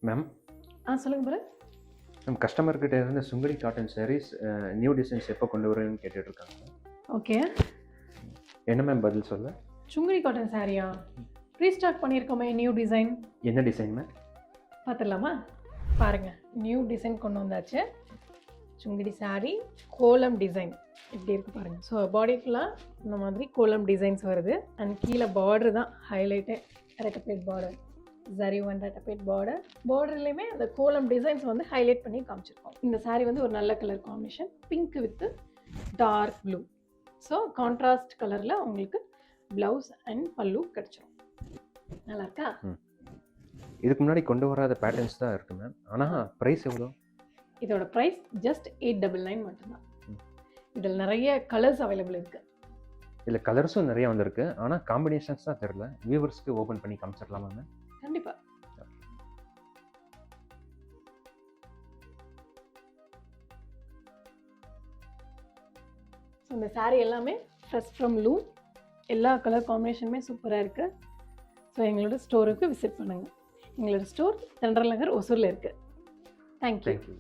Ma'am சொல்லுங்க bro. நம்ம கஸ்டமர்கிட்ட இருந்து Sungudi cotton saris new designs எப்போ கொண்டு வருவீங்கன்னு கேட்டுட்டு இருக்காங்க. ஓகே. என்ன மேம் பதில் சொல்ல? சுங்குடி காட்டன் சாரியா? ரீஸ்டாக் பண்ணியிருக்கோமே நியூ டிசைன். என்ன டிசைன் மேம்? பார்த்துடலாமா? பாருங்க, நியூ டிசைன் கொண்டு வந்தாச்சு. சுங்குடி சாரி கோலம் டிசைன் இப்படி இருக்கு பாருங்க. ஸோ பாடி ஃபுல்லாக இந்த மாதிரி கோலம் டிசைன்ஸ் வருது. அண்ட் கீழே பார்டர் தான் ஹைலைட்டே. ரெட்டப்பேட் பார்டர், ஜரி ஒன் ரெட்டப்பேட் பார்டர். பார்டர்லேயுமே அந்த கோலம் டிசைன்ஸ் வந்து ஹைலைட் பண்ணி காமிச்சிருக்கோம். இந்த சாரி வந்து ஒரு நல்ல colour combination, pink with dark blue. So contrast கலரில் உங்களுக்கு ப்ளவுஸ் அண்ட் பல்லு கிடச்சிரும். நல்லா இருக்கா? இதுக்கு முன்னாடி கொண்டு வராத பேட்டர்ன்ஸ் தான் இருக்குது மேம். ஆனால் ப்ரைஸ் எவ்வளோ? இதோட ப்ரைஸ் ஜஸ்ட் 899 மட்டும்தான். இதில் நிறைய கலர்ஸ் அவைலபிள் இருக்குது. இல்லை கலர்ஸும் நிறைய வந்திருக்கு, ஆனால் காம்பினேஷன்ஸ் தான் தெரில. வியூவர்ஸ்க்கு ஓப்பன் பண்ணி காமிச்சிடலாமா மேம்? கண்டிப்பாக. ஸோ இந்த சாரீ எல்லாமே ஃப்ரெஷ் ஃப்ரம் லூம். எல்லா கலர் காம்பினேஷனுமே சூப்பராக இருக்குது. ஸோ எங்களோட ஸ்டோருக்கு விசிட் பண்ணுங்கள். எங்களோட ஸ்டோர் தென்றல் நகர், ஒசூரில் இருக்குது. தேங்க்யூ.